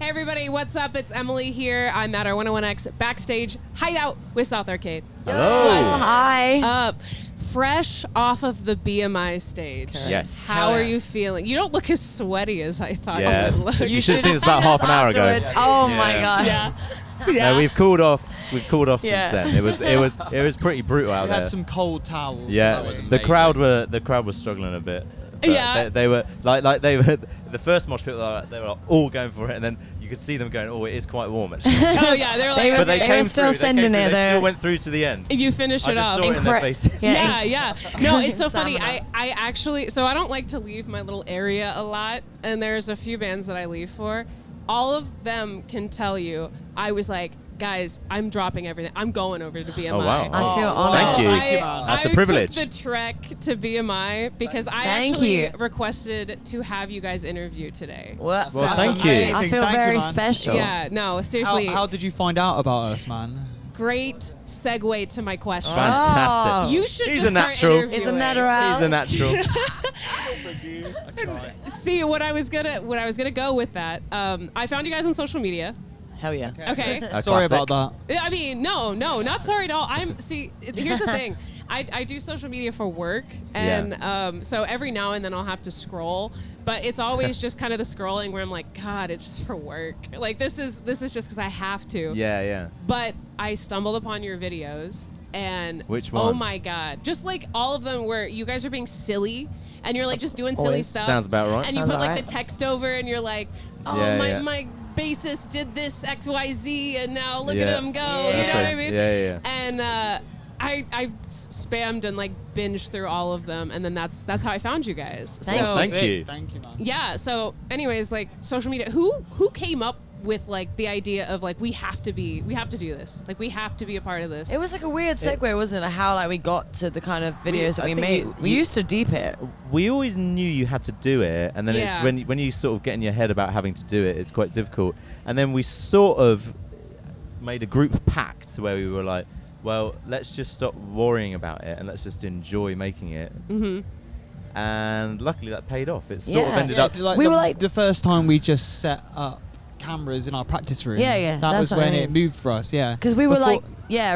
Hey everybody, what's up? It's Emily here. I'm at our 101X backstage hideout with South Arcade. Hello. Hi. Fresh off of the BMI stage. Yes. How are you feeling? You don't look as sweaty as I thought Yeah. you would look. You should have seen us about half an hour ago. Afterwards. Oh my gosh. Yeah. No, we've cooled off. We've cooled off Yeah. since then. It was pretty brutal out We there. had some cold towels. Yeah, That was the amazing. crowd was struggling a bit. But Yeah. they were like they were the first mosh pit. They were all going for it, and then you could see them going. Oh, it is quite warm actually. Oh yeah, they're like, They But they were came still through. sending They it still though. went through to the end. you finish I it just up. saw it in their Incre- faces. Yeah. Yeah. No, it's so funny. Stamina. I actually, so I don't like to leave my little area a lot, and there's a few bands that I leave for. All of them can tell you, I was like, guys, I'm dropping everything. I'm going over to BMI. Oh wow! I feel Oh, honored. Thank you. Thank you, man. That's a I privilege. took the trek to BMI because I Thank actually you. requested to have you guys interview today. Well, Well, thank you. amazing. I feel Thank you, very man. special. Yeah, no, seriously. How did you find out about us, man? Great segue to my question. Fantastic. Oh. You should He's just a natural. start interviewing. Isn't that around? He's a natural. I tried. See, what I was gonna go with that. I found you guys on social media. Hell yeah. Okay. Sorry classic. about that. I mean, no, not sorry at all. Here's the thing. I do social media for work, and so every now and then I'll have to scroll, but it's always just kind of the scrolling where I'm like, God, it's just for work. Like this is just because I have to. Yeah. But I stumbled upon your videos, and Which oh one? my God, just like all of them where you guys are being silly, and you're like just doing silly Always. stuff. Sounds about right. And you Sounds put like alright. the text over, and you're like, oh Yeah. my bassist did this XYZ, and now look Yeah. at him go. Yeah. You know That's what it. I mean? Yeah. And I spammed and like binged through all of them, and then that's how I found you guys. Thank so, you. Thank you. Thank you, man. Yeah. So, anyways, like social media. Who came up with like the idea of like we have to do this, like we have to be a part of this? It was like a weird segue, wasn't it? How like we got to the kind of videos that I we think made. We used to deep it. We always knew you had to do it, and then Yeah. it's when you sort of get in your head about having to do it, it's quite difficult. And then we sort of made a group pact where we were like, well, let's just stop worrying about it and let's just enjoy making it. Mm-hmm. And luckily that paid off. It sort of Yeah. ended Yeah, up. We the, were like- the first time we just set up cameras in our practice room. Yeah, That that's was what I when mean. it moved for us. Yeah. Because we were Before- like,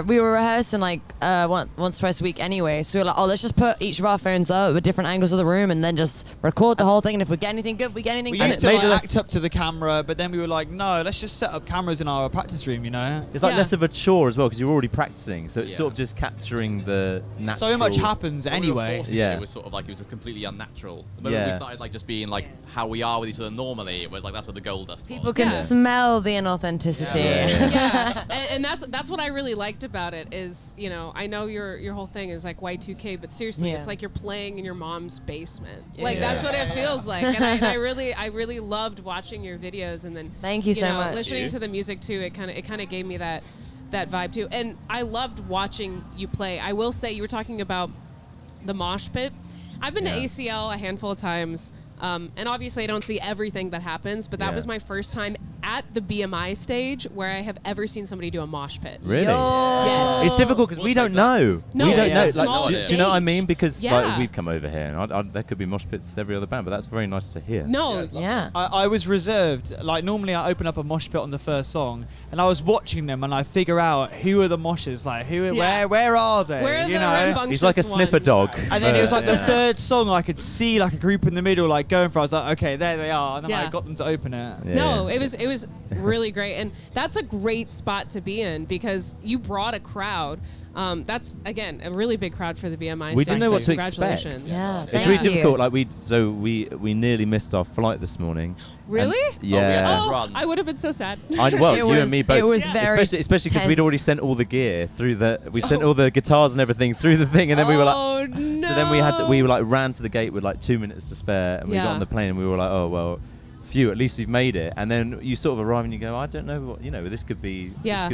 we were rehearsing like once, twice a week anyway. So we were like, oh, let's just put each of our phones up with different angles of the room and then just record the whole thing. And if we get anything good, we get anything we good. used to made like, us- act up to the camera, but then we were like, no, let's just set up cameras in our practice room. You know. It's like Yeah. less of a chore as well because you're already practicing, so it's Yeah. sort of just capturing the natural. So much happens When we were anyway. forcing Yeah. It was sort of like it was just completely unnatural. The moment we Yeah. started like just being like how we are with each other normally, it was like that's where the gold dust People was. can Yeah. smell the inauthenticity. Yeah. Yeah, and that's what I really liked about it is, you know, I know your whole thing is like Y2K, but seriously, Yeah. it's like you're playing in your mom's basement. Yeah. Like that's what it Yeah. feels like, and I really loved watching your videos, and then Thank you so know, much. listening You. to the music too. It kind of gave me that vibe too, and I loved watching you play. I will say you were talking about the mosh pit. I've been to Yeah. ACL a handful of times. And obviously I don't see everything that happens, but that Yeah. was my first time at the BMI stage where I have ever seen somebody do a mosh pit. Really? Yes. It's difficult because we We'll don't take that. know. No, we don't it's know. a Like, small do you know what I stage. mean? Because Yeah. like we've come over here, and there could be mosh pits every other band, but that's very nice to hear. No. Yeah. I was reserved. Like normally, I open up a mosh pit on the first song, and I was watching them, and I figure out who are the moshers, like Yeah. where are they? Where are you the know. rambunctious He's like a sniffer ones? dog. And then it was like the Yeah. third song. I could see like a group in the middle, like going for. I was like, okay, there they are, and then I Yeah. got them to open it. Yeah. No, it was really great, and that's a great spot to be in because you brought a crowd. That's again a really big crowd for the BMI. We stage, didn't know so what to congratulations. expect. Yeah. It's Thank really you. difficult. Like we nearly missed our flight this morning. Really? And- yeah. Oh, Run. I would have been so sad. Well, It you was- and me both. it was Yeah. very especially because we'd already tense. sent all the gear through we sent all the guitars and everything through the thing, and then we were like, oh no. so then we were like ran to the gate with like 2 minutes to spare, and we got Yeah. on the plane and we were like, oh well, phew, at least we've made it. And then you sort of arrive and you go, I don't know what, this could be, Yeah. I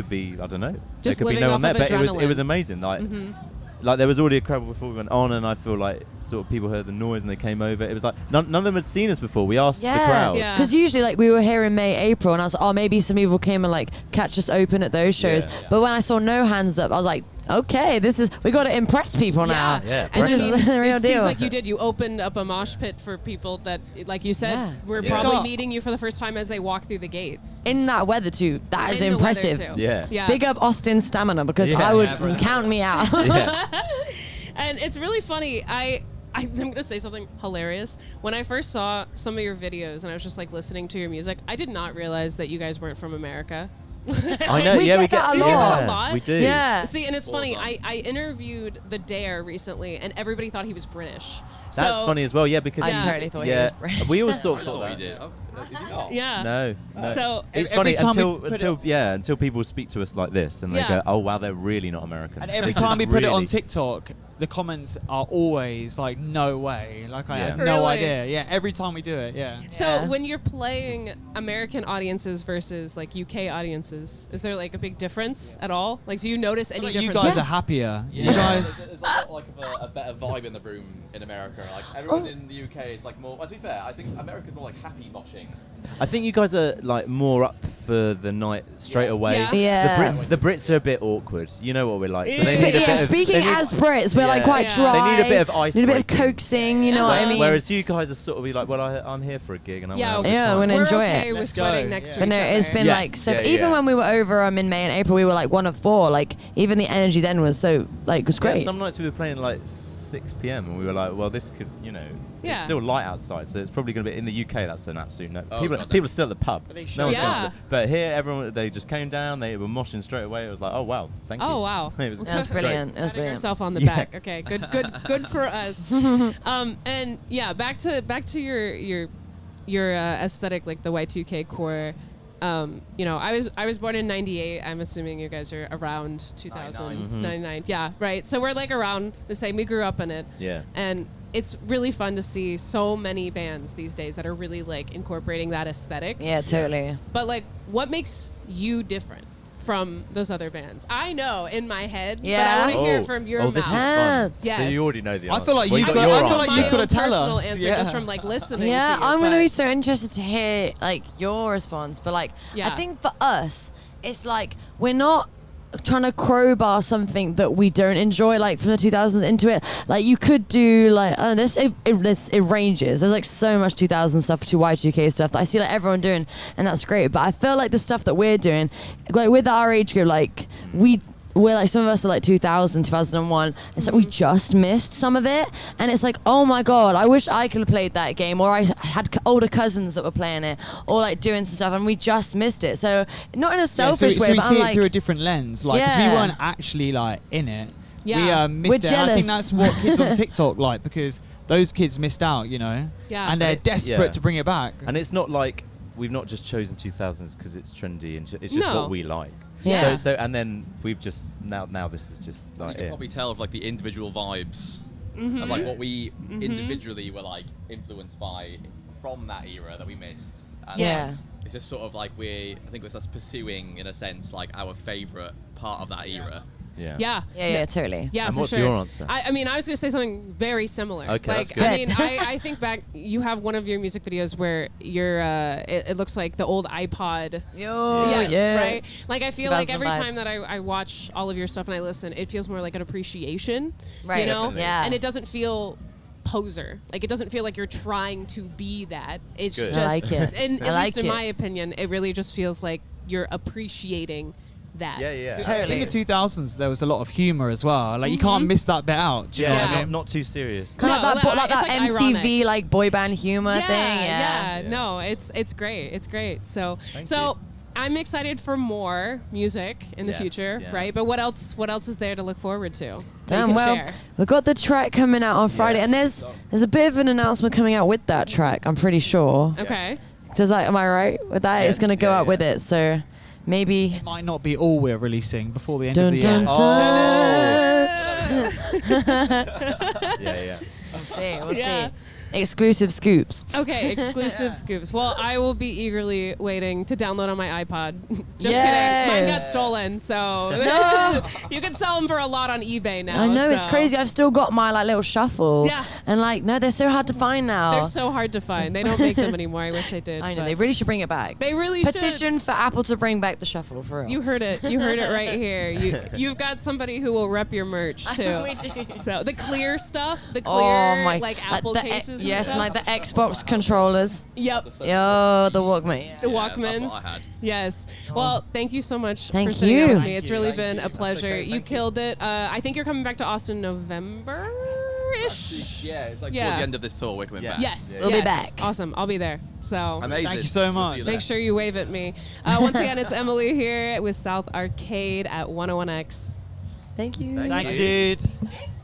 don't know. Just there could be living no off one there, of but it was adrenaline. amazing. Like. Mhm. Like there was already a crowd before we went on, and I feel like sort of people heard the noise and they came over. It was like none of them had seen us before. We asked the crowd. Yeah. Because usually, like, we were here in May, April, and I was like, oh, maybe some people came and, like, catch us open at those shows. Yeah. But when I saw no hands up, I was like, okay, we got to impress people now. Yeah. This is the real it deal. seems like you opened up a mosh pit for people that, like you said, Yeah. were Yeah. probably Got- meeting you for the first time as they walk through the gates. In that weather too. That is In the weather, impressive. too. Yeah. Yeah. Big up Austin's stamina because Yeah. I would Yeah, bro. count me out. Yeah. And it's really funny. I'm going to say something hilarious. When I first saw some of your videos and I was just like listening to your music, I did not realize that you guys weren't from America. I know. We Yeah, get we that a get lot. yeah, we do. Yeah. See, and it's funny. Balls on. I interviewed the Dare recently, and everybody thought he was British. That's So- funny as well. Yeah, because I Yeah. totally thought yeah, he was British. we always sort I of thought thought we that. did. Oh, is he not? Yeah. No. So It's Every funny time we until put it- until people speak to us like this and they Yeah. go, oh wow, they're really not American. And every This is time we put it on really- TikTok, the comments are always like, no way. Like, I Yeah. had no Really? idea. Yeah, every time we do it, yeah. So Yeah. when you're playing American audiences versus like UK audiences, is there like a big difference at all? Like, do you notice any Like, you difference? guys are happier. Yeah, You guys. there's like a better vibe in the room in America. Like everyone Oh. in the UK is like more. Well, to be fair, I think America's more like happy moshing. I think you guys are like more up for the night straight Yeah. away. Yeah. Yeah. The Brits are a bit awkward. You know what we're like. So Yeah. they need a bit of, Speaking they need- as Brits, we're like Yeah. quite Yeah. dry. They need a bit of ice Need a bit of breaking. coaxing, you know what I Uh-huh. mean? Whereas you guys are sort of be like, well, I'm here for a gig and I'm Yeah, having a Yeah, good time. we're gonna We're enjoy okay it. with Let's sweating go, next yeah. to But each no, other. it's been Yes, like so. yeah, Even yeah. when we were over in May and April, we were like 1 of 4. Like even the energy then was so like it was Yeah, great. some nights we were playing like 6 p.m. and we were like, well, this could, you know, Yeah. it's still light outside, so it's probably going to be in the UK. That's an absolute no. Oh, People, God, no. people are still at the pub. But they No show one's up. going to Yeah. the- But here, everyone they just came down. They were moshing straight away. It was like, oh wow, thank you. Oh, wow. it was, That was great. brilliant. It was Patting brilliant. yourself on the Yeah. back. Okay, good for us. And yeah, back to your aesthetic, like the Y2K core. You know, I was born in '98. I'm assuming you guys are around 2000, 99. Yeah, right. So we're like around the same. We grew up in it. Yeah. And it's really fun to see so many bands these days that are really like incorporating that aesthetic. Yeah, totally. But like, what makes you different from those other bands? I know in my head, Yeah. but I want to hear Oh, it from your oh, mouth. this is Ah. fun. Yes. So you already know the I answer. feel like Well, you've you got- your I feel answer. like my you've own gotta tell personal us. answer Yeah. just from like listening. Yeah, to you, I'm gonna but- be so interested to hear like your response. But like, Yeah. I think for us, it's like we're not trying to crowbar something that we don't enjoy, like from the 2000s into it. Like you could do like it ranges. There's like so much 2000 stuff to Y2K stuff that I see like everyone doing, and that's great. But I feel like the stuff that we're doing, like with our age group, like we're like, some of us are like 2000, 2001. It's like we just missed some of it. And it's like, oh my God, I wish I could have played that game. Or I had older cousins that were playing it. Or like doing some stuff and we just missed it. So not in a selfish so way, we but see I'm it like, through a different lens, like, 'cause Yeah. we weren't actually like in it. Yeah. We missed We're it. And I think jealous. that's what kids on TikTok like, because those kids missed out, you know. Yeah. And they're But desperate yeah. to bring it back. And it's not like we've not just chosen 2000s because it's trendy and it's just No. what we like. Yeah. So and then we've just now this is just You like can it. probably tell of like the individual vibes of like what we individually were like influenced by from that era that we missed. And Yes. it's just sort of like I think it's us pursuing in a sense like our favorite part of that era. Yeah. Yeah. yeah, totally. Yeah, And for what's sure. your answer? I mean, I was going to say something very similar. Okay, like, that's good. I mean, I think back, you have one of your music videos where you're, it looks like the old iPod. Yo, Yes, yeah. right? Like, I feel like every 2005. time that I watch all of your stuff and I listen, it feels more like an appreciation. Right. You know? Definitely. Yeah. And it doesn't feel poser. Like, it doesn't feel like you're trying to be that. It's Good. just, I like it. And I at like least in it. my opinion, it really just feels like you're appreciating that. Yeah. Totally. In the 2000s, there was a lot of humor as well. Like, you can't miss that bit out. Do you know Yeah, what I Yeah. mean? not too serious. Kind of No, like that, like, like it's that like MTV ironic. like boy band humor thing. Yeah. Yeah. No, it's great. It's great. So Thank so you. I'm excited for more music in the Yes, future, yeah. right? But what else is there to look forward to? that you Damn, can well, share? we've got the track coming out on Friday, Yeah. and there's a bit of an announcement coming out with that track. I'm pretty sure. Okay. Does that? Am I right with that? Yes, It's gonna go yeah, out with yeah. it, so maybe. It might not be all we're releasing before the end Dun of the dun year. dun. Yeah. We'll see. We'll Yeah. see. Exclusive scoops. Okay, exclusive scoops. Well, I will be eagerly waiting to download on my iPod. Just Yes. kidding. Mine got stolen, so No. you can sell them for a lot on eBay now. I know, it's so. crazy. I've still got my like little shuffle. Yeah. And like, no, they're so hard to find now. They're so hard to find. They don't make them anymore. I wish they did. I know, but they really should bring it back. they really should. Petition for Apple to bring back the shuffle, for real. You heard it. You heard it right here. You've got somebody who will rep your merch too. We do. So the clear stuff, the clear Oh my, like Apple the, cases. And yes, stuff. like the Xbox controllers. Yep. Yo, the Walkman. Yeah. The Yeah, Walkmans. that's what I had. Yes. Well, thank you so much Thank for sitting down you. with me. Thank It's you, really thank been you. a That's pleasure. okay, You thank you. killed it. I think you're coming back to Austin November-ish. Yeah, it's like Yeah. towards the end of this tour, we're coming Yeah. back. Yes. We'll be yes. back. Awesome. I'll be there. So Amazing. Thank you so We'll much. see you there. make sure you wave at me. Once again, it's Emily here with South Arcade at 101X. Thank you. Thank you, dude. Thanks.